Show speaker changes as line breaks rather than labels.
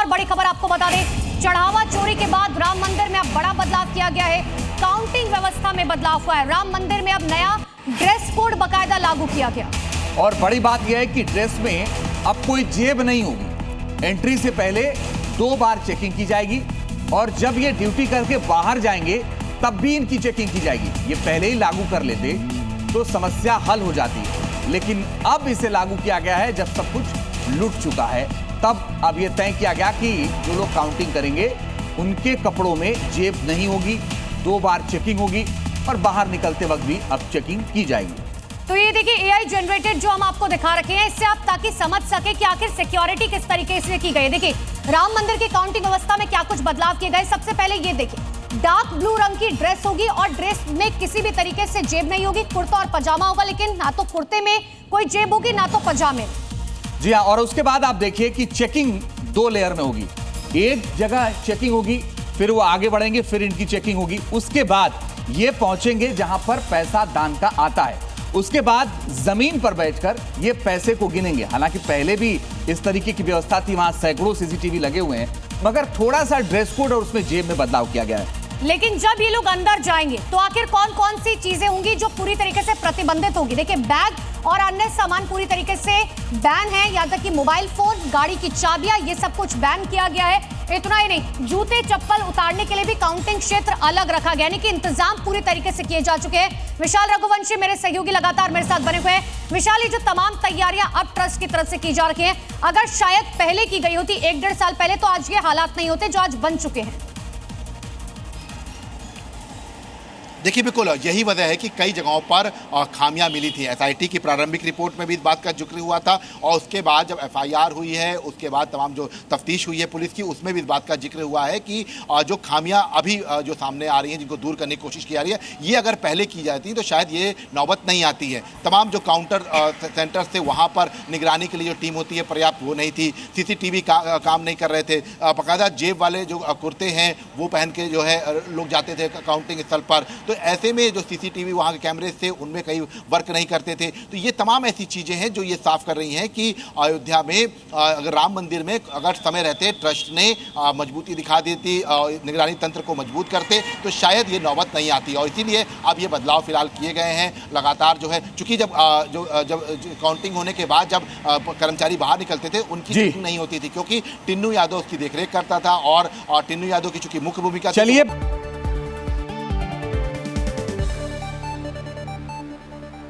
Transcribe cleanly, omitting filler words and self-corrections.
और बड़ी खबर आपको बता दें, चढ़ावा चोरी के बाद राम मंदिर में अब बड़ा बदलाव किया गया है। काउंटिंग व्यवस्था में बदलाव हुआ है। राम मंदिर में अब नया ड्रेस कोड बकायदा लागू किया गया।
और बड़ी बात यह है कि ड्रेस में अब कोई जेब नहीं होगी। एंट्री से पहले 2 बार चेकिंग की जाएगी और जब ये ड्यूटी करके बाहर जाएंगे तब भी इनकी चेकिंग की जाएगी। ये पहले ही लागू कर लेते तो समस्या हल हो जाती है, लेकिन अब इसे लागू किया गया है जब सब कुछ लूट चुका है। तब अब यह तय किया गया कि जो लोग काउंटिंग करेंगे उनके कपड़ों में जेब नहीं होगी, 2 बार चेकिंग होगी और बाहर निकलते वक्त भी अब चेकिंग की जाएगी।
तो ये देखिए एआई जनरेटेड जो हम आपको दिखा रखे हैं, इससे आप ताकि समझ सके कि आखिर सिक्योरिटी किस तरीके से की गई है। देखिए राम मंदिर की काउंटिंग व्यवस्था में क्या कुछ बदलाव किए गए। सबसे पहले ये देखिए, डार्क ब्लू रंग की ड्रेस होगी और ड्रेस में किसी भी तरीके से जेब नहीं होगी। कुर्ता और पजामा होगा, लेकिन ना तो कुर्ते में कोई जेब होगी ना तो पजामे।
जी हाँ, और उसके बाद आप देखिए कि चेकिंग 2 लेयर में होगी। एक जगह चेकिंग होगी, फिर वो आगे बढ़ेंगे, फिर इनकी चेकिंग होगी। उसके बाद ये पहुंचेंगे जहां पर पैसा दान का आता है। उसके बाद जमीन पर बैठकर ये पैसे को गिनेंगे। हालांकि पहले भी इस तरीके की व्यवस्था थी, वहां सैकड़ों सीसीटीवी लगे हुए हैं, मगर थोड़ा सा ड्रेस कोड और उसमें जेब में बदलाव किया गया है।
लेकिन जब ये लोग अंदर जाएंगे तो आखिर कौन कौन सी चीजें होंगी जो पूरी तरीके से प्रतिबंधित होगी। देखिए बैग और अन्य सामान पूरी तरीके से बैन है, यहाँ तक कि मोबाइल फोन, गाड़ी की चाबियां, ये सब कुछ बैन किया गया है। इतना ही नहीं, जूते चप्पल उतारने के लिए भी काउंटिंग क्षेत्र अलग रखा गया, यानी कि इंतजाम पूरी तरीके से किए जा चुके हैं। विशाल रघुवंशी मेरे सहयोगी लगातार मेरे साथ बने हुए हैं। विशाल, ये जो तमाम तैयारियां अब ट्रस्ट की तरफ से की जा रही हैं, अगर शायद पहले की गई होती 1-1.5 साल पहले, तो आज ये हालात नहीं होते जो आज बन चुके हैं।
देखिए बिल्कुल यही वजह है कि कई जगहों पर खामियां मिली थी। एसआईटी की प्रारंभिक रिपोर्ट में भी इस बात का जिक्र हुआ था और उसके बाद जब एफआईआर हुई है, उसके बाद तमाम जो तफ्तीश हुई है पुलिस की, उसमें भी इस बात का जिक्र हुआ है कि जो खामियां अभी जो सामने आ रही हैं, जिनको दूर करने की कोशिश की जा रही है, ये अगर पहले की जाती तो शायद ये नौबत नहीं आती है। तमाम जो काउंटर सेंटर्स थे वहाँ पर निगरानी के लिए जो टीम होती है पर्याप्त वो नहीं थी। सीसीटीवी काम नहीं कर रहे थे। बाकायदा जेब वाले जो कुर्ते हैं वो पहन के जो है लोग जाते थे काउंटिंग स्थल पर, तो ऐसे में जो सीसीटीवी वहाँ के कैमरे थे उनमें कई वर्क नहीं करते थे। तो ये तमाम ऐसी चीज़ें हैं जो ये साफ कर रही हैं कि अयोध्या में अगर राम मंदिर में अगर समय रहते ट्रस्ट ने मजबूती दिखा देती, निगरानी तंत्र को मजबूत करते, तो शायद ये नौबत नहीं आती। और इसीलिए अब ये बदलाव फिलहाल किए गए हैं लगातार जो है, चूँकि जब काउंटिंग होने के बाद जब कर्मचारी बाहर निकलते थे उनकी चेकिंग नहीं होती थी, क्योंकि टिन्नू यादव उसकी देखरेख करता था और टिन्नू यादव की चूँकि मुख्य भूमिका
चलिए